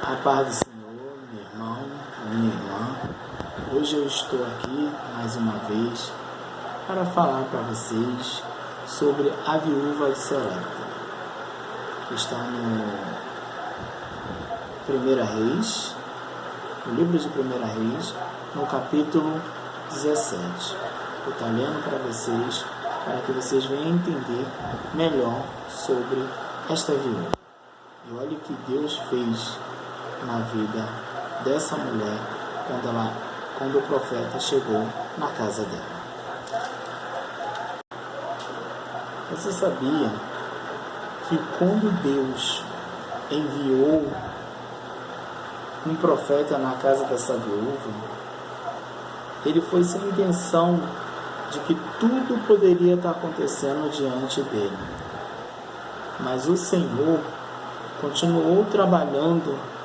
A paz do Senhor, meu irmão, minha irmã. Hoje eu estou aqui mais uma vez para falar para vocês sobre a viúva de Sarepta, que está no 1 Reis, no livro de 1 Reis, no capítulo 17. Eu estou lendo para vocês, para que vocês venham entender melhor sobre esta viúva. E olha o que Deus fez na vida dessa mulher quando o profeta chegou na casa dela. Você sabia que quando Deus enviou um profeta na casa dessa viúva, ele foi sem intenção de que tudo poderia estar acontecendo diante dele. Mas o Senhor continuou trabalhando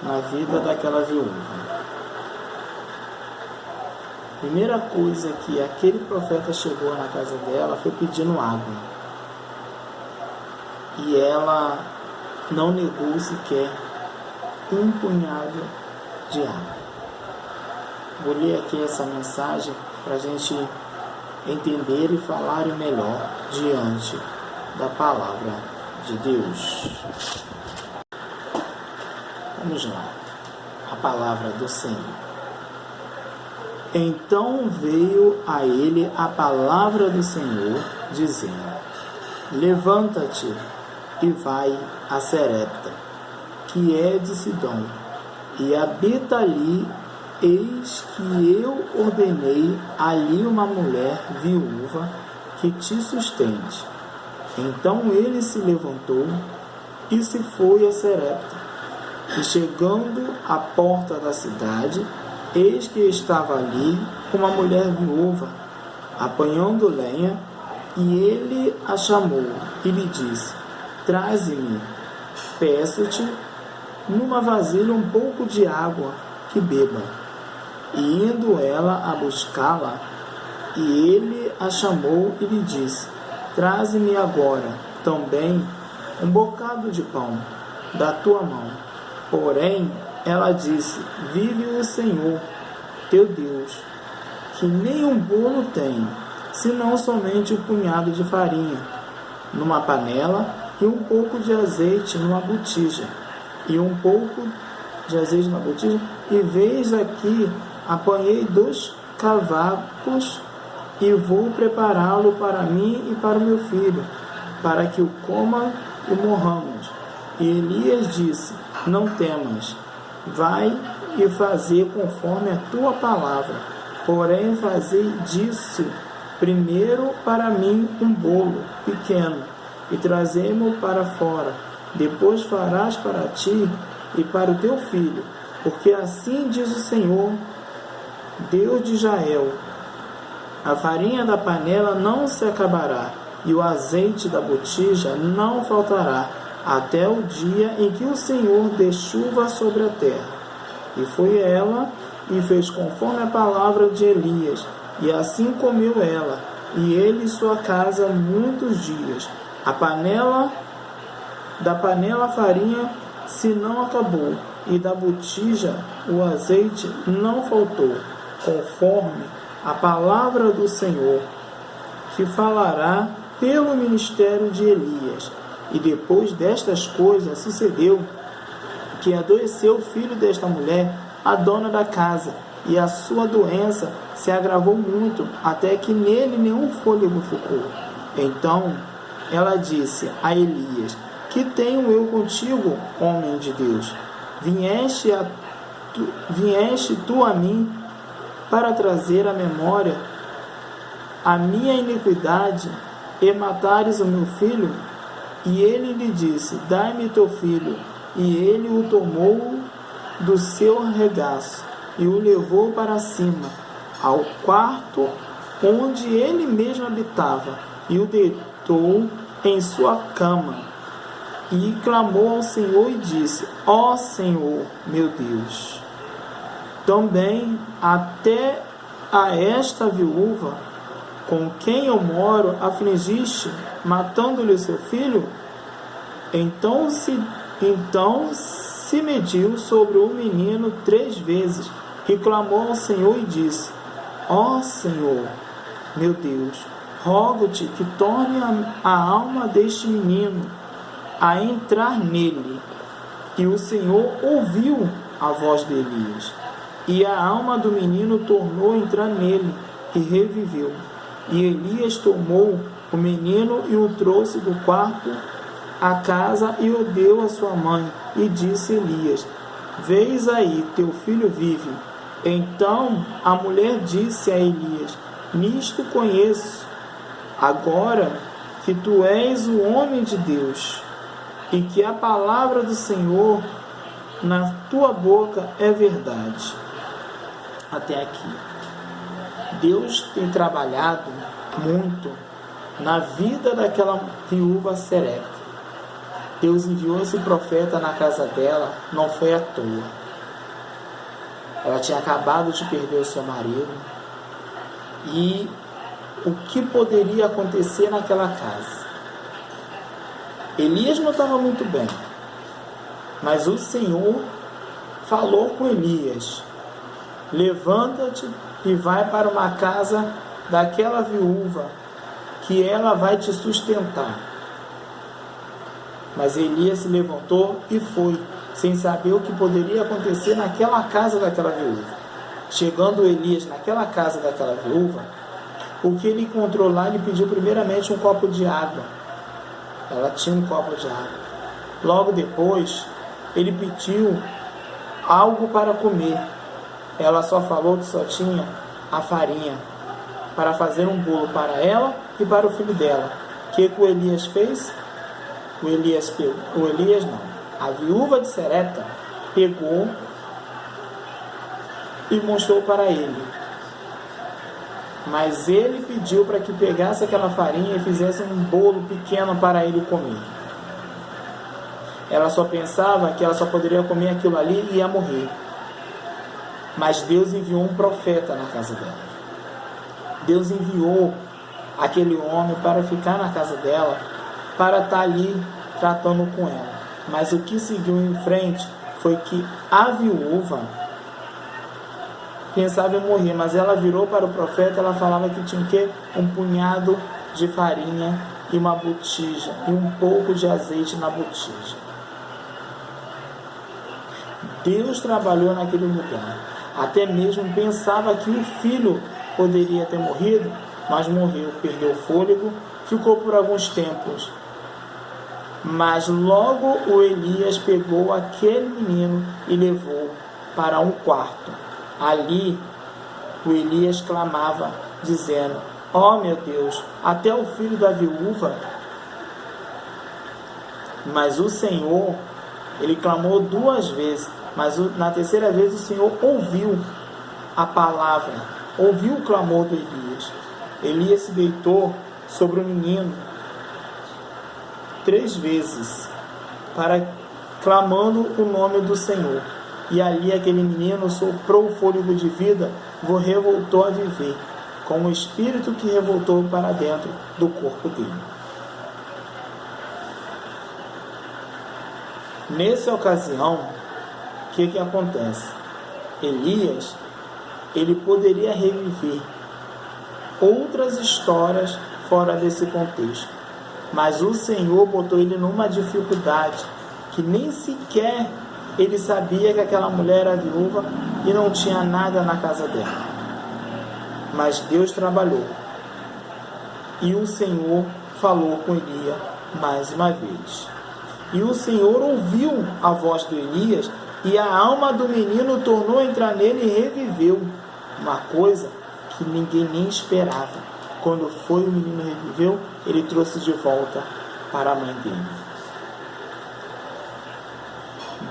na vida daquela viúva. Primeira coisa que aquele profeta chegou na casa dela foi pedindo água. E ela não negou sequer um punhado de água. Vou ler aqui essa mensagem para a gente entender e falar melhor diante da palavra de Deus. Vamos lá. A palavra do Senhor. Então veio a ele a palavra do Senhor, dizendo: Levanta-te e vai a Sarepta, que é de Sidom, e habita ali. Eis que eu ordenei ali uma mulher viúva que te sustente. Então ele se levantou e se foi a Sarepta. E chegando à porta da cidade, eis que estava ali uma mulher viúva, apanhando lenha, e ele a chamou e lhe disse: Traze-me, peço-te, numa vasilha um pouco de água que beba. E indo ela a buscá-la, e ele a chamou e lhe disse: Traze-me agora também um bocado de pão da tua mão. Porém, ela disse: Vive o Senhor, teu Deus, que nem um bolo tem, senão somente um punhado de farinha numa panela e um pouco de azeite numa botija. E veis aqui, apanhei 2 cavacos e vou prepará-lo para mim e para o meu filho, para que o coma e morramos. E Elias disse: Não temas, vai e fazer conforme a tua palavra. Porém, fazei disso primeiro para mim um bolo pequeno, e trazei-mo para fora. Depois farás para ti e para o teu filho, porque assim diz o Senhor, Deus de Israel: a farinha da panela não se acabará, e o azeite da botija não faltará, até o dia em que o Senhor dê chuva sobre a terra. E foi ela e fez conforme a palavra de Elias, e assim comeu ela, e ele e sua casa muitos dias. Da panela a farinha se não acabou, e da botija o azeite não faltou, conforme a palavra do Senhor, que falará pelo ministério de Elias. E depois destas coisas sucedeu que adoeceu o filho desta mulher, a dona da casa, e a sua doença se agravou muito, até que nele nenhum fôlego ficou. Então ela disse a Elias: Que tenho eu contigo, homem de Deus? Vieste tu a mim para trazer à memória a minha iniquidade e matares o meu filho? E ele lhe disse: Dai-me teu filho. E ele o tomou do seu regaço e o levou para cima, ao quarto onde ele mesmo habitava, e o deitou em sua cama. E clamou ao Senhor e disse: Ó Senhor, meu Deus, também até a esta viúva com quem eu moro afligiste, matando-lhe o seu filho? Então se mediu sobre o menino 3 vezes e clamou ao Senhor e disse: ó Senhor, meu Deus, rogo-te que torne a alma deste menino a entrar nele. E o Senhor ouviu a voz de Elias, e a alma do menino tornou a entrar nele, e reviveu. E Elias tomou o menino e o trouxe do quarto à casa e o deu à sua mãe. E disse Elias: vês aí, teu filho vive. Então a mulher disse a Elias: nisto conheço agora que tu és o homem de Deus, e que a palavra do Senhor na tua boca é verdade. Até aqui. Deus tem trabalhado muito na vida daquela viúva Serepta. Deus enviou esse profeta na casa dela, não foi à toa. Ela tinha acabado de perder o seu marido. E o que poderia acontecer naquela casa? Elias não estava muito bem, mas o Senhor falou com Elias: levanta-te e vai para uma casa daquela viúva, que ela vai te sustentar. Mas Elias se levantou e foi, sem saber o que poderia acontecer naquela casa daquela viúva. Chegando Elias naquela casa daquela viúva, o que ele encontrou lá, ele pediu primeiramente um copo de água. Ela tinha um copo de água. Logo depois, ele pediu algo para comer. Ela só falou que só tinha a farinha para fazer um bolo para ela e para o filho dela. O que o Elias fez? A viúva de Serepta pegou e mostrou para ele. Mas ele pediu para que pegasse aquela farinha e fizesse um bolo pequeno para ele comer. Ela só pensava que ela só poderia comer aquilo ali e ia morrer. Mas Deus enviou um profeta na casa dela. Deus enviou aquele homem para ficar na casa dela, para estar ali tratando com ela. Mas o que seguiu em frente foi que a viúva pensava em morrer, mas ela virou para o profeta. Ela falava que tinha o quê? Um punhado de farinha e uma botija, e um pouco de azeite na botija. Deus trabalhou naquele lugar. Até mesmo pensava que o filho poderia ter morrido, mas morreu, perdeu o fôlego, ficou por alguns tempos. Mas logo o Elias pegou aquele menino e levou para um quarto. Ali o Elias clamava, dizendo: ó meu Deus, até o filho da viúva. Mas o Senhor, ele clamou 2 vezes, mas na terceira vez o Senhor ouviu a palavra, ouviu o clamor do Elias. Elias se deitou sobre o menino 3 vezes, clamando o nome do Senhor. E ali aquele menino soprou o fôlego de vida, revoltou a viver, com o espírito que revoltou para dentro do corpo dele. Nessa ocasião, o que acontece? Elias, ele poderia reviver outras histórias fora desse contexto, mas o Senhor botou ele numa dificuldade que nem sequer ele sabia que aquela mulher era viúva e não tinha nada na casa dela. Mas Deus trabalhou. E o Senhor falou com Elias mais uma vez. E o Senhor ouviu a voz de Elias, e a alma do menino tornou a entrar nele e reviveu. Uma coisa que ninguém nem esperava. Quando foi o menino reviveu, ele trouxe de volta para a mãe dele.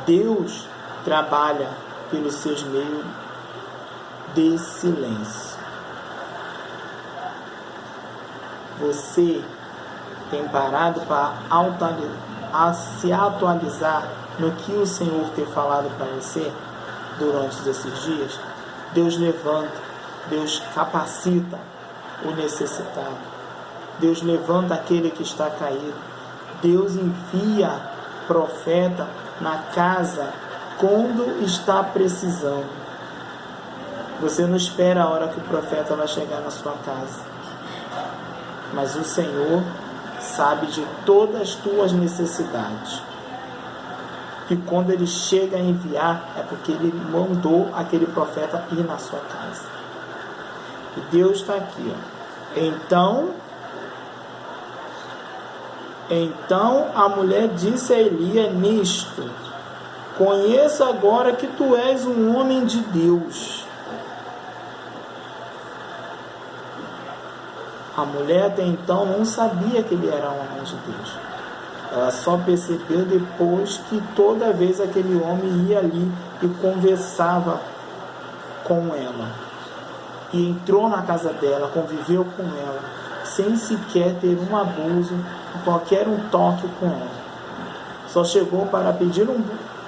Deus trabalha pelos seus meios de silêncio. Você tem parado para se atualizar no que o Senhor tem falado para você durante esses dias? Deus levanta, Deus capacita o necessitado, Deus levanta aquele que está caído, Deus envia profeta na casa quando está precisando. Você não espera a hora que o profeta vai chegar na sua casa. Mas o Senhor sabe de todas as tuas necessidades. E quando Ele chega a enviar, é porque Ele mandou aquele profeta ir na sua casa. E Deus está aqui, ó. Então a mulher disse a Elias nisto: conheço agora que tu és um homem de Deus. A mulher até então não sabia que ele era um homem de Deus. Ela só percebeu depois que toda vez aquele homem ia ali e conversava com ela. E entrou na casa dela, conviveu com ela, sem sequer ter um abuso, qualquer um toque com ela. Só chegou para pedir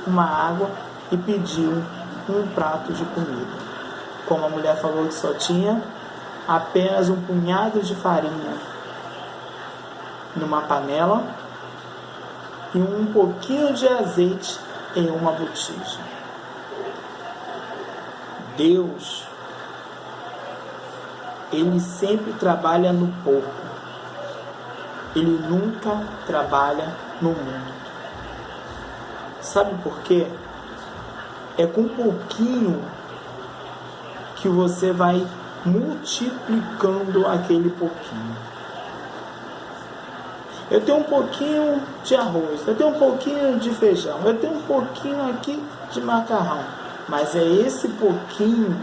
uma água e pediu um prato de comida. Como a mulher falou que só tinha apenas um punhado de farinha numa panela e um pouquinho de azeite em uma botija. Deus, Ele sempre trabalha no pouco. Ele nunca trabalha no muito. Sabe por quê? É com pouquinho que você vai multiplicando aquele pouquinho. Eu tenho um pouquinho de arroz, eu tenho um pouquinho de feijão, eu tenho um pouquinho aqui de macarrão. Mas é esse pouquinho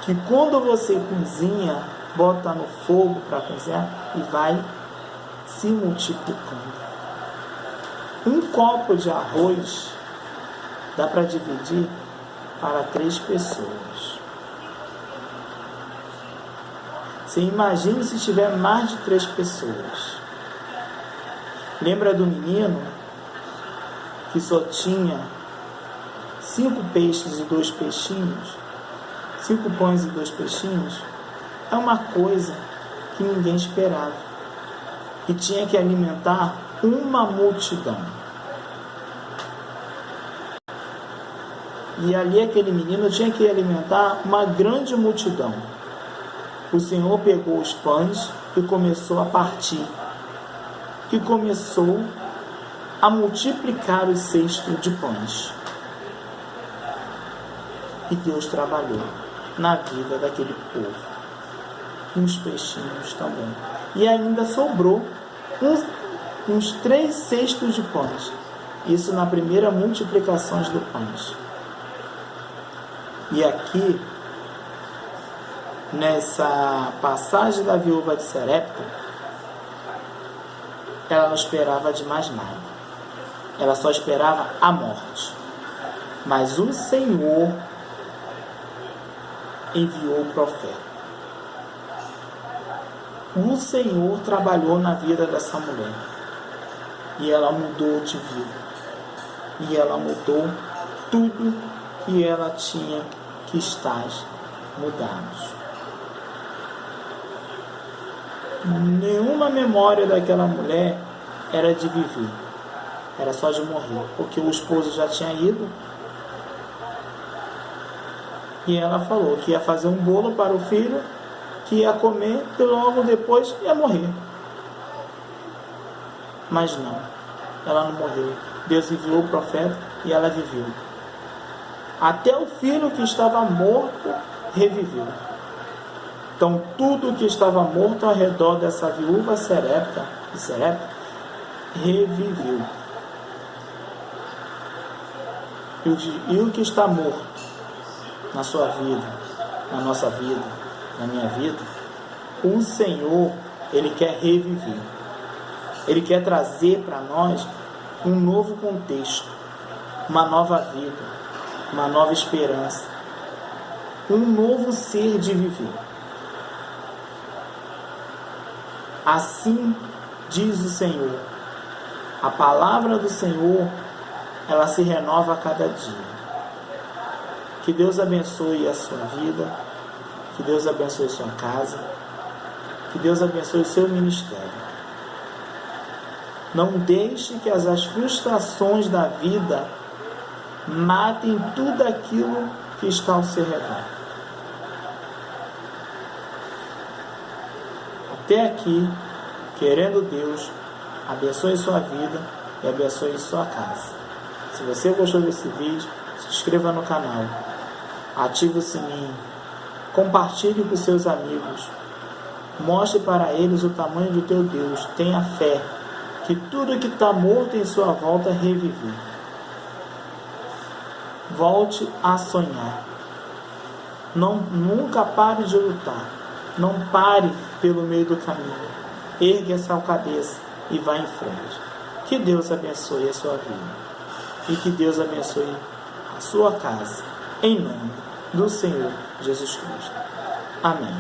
que quando você cozinha, bota no fogo para cozinhar e vai se multiplicando. Um copo de arroz dá para dividir para 3 pessoas. Você imagina se tiver mais de 3 pessoas. Lembra do menino que só tinha 5 peixes e 2 peixinhos? 5 pães e 2 peixinhos? É uma coisa que ninguém esperava. E tinha que alimentar uma multidão. E ali aquele menino tinha que alimentar uma grande multidão. O Senhor pegou os pães e começou a partir. E começou a multiplicar os cestos de pães. E Deus trabalhou na vida daquele povo. E os peixinhos também. E ainda sobrou uns 3 cestos de pães. Isso na primeira multiplicação de pães. E aqui, nessa passagem da viúva de Sarepta, ela não esperava de mais nada. Ela só esperava a morte. Mas o Senhor enviou o profeta. O Senhor trabalhou na vida dessa mulher. E ela mudou de vida. E ela mudou tudo que ela tinha que estar mudados. Nenhuma memória daquela mulher era de viver. Era só de morrer. Porque o esposo já tinha ido. E ela falou que ia fazer um bolo para o filho, que ia comer e logo depois ia morrer. Mas não, ela não morreu. Deus enviou o profeta e ela viveu. Até o filho que estava morto reviveu. Então tudo que estava morto ao redor dessa viúva Sarepta reviveu. E o que está morto na sua vida, na nossa vida, na minha vida, o Senhor, Ele quer reviver. Ele quer trazer para nós um novo contexto, uma nova vida, uma nova esperança, um novo ser de viver. Assim diz o Senhor. A palavra do Senhor, ela se renova a cada dia. Que Deus abençoe a sua vida, que Deus abençoe a sua casa, que Deus abençoe o seu ministério. Não deixe que as frustrações da vida Matem tudo aquilo que está ao seu redor. Até aqui, querendo Deus, abençoe sua vida e abençoe sua casa. Se você gostou desse vídeo, se inscreva no canal, ative o sininho, compartilhe com seus amigos, mostre para eles o tamanho do teu Deus. Tenha fé que tudo que está morto em sua volta reviver. Volte a sonhar. Nunca pare de lutar. Não pare pelo meio do caminho. Ergue a sua cabeça e vá em frente. Que Deus abençoe a sua vida. E que Deus abençoe a sua casa. Em nome do Senhor Jesus Cristo. Amém.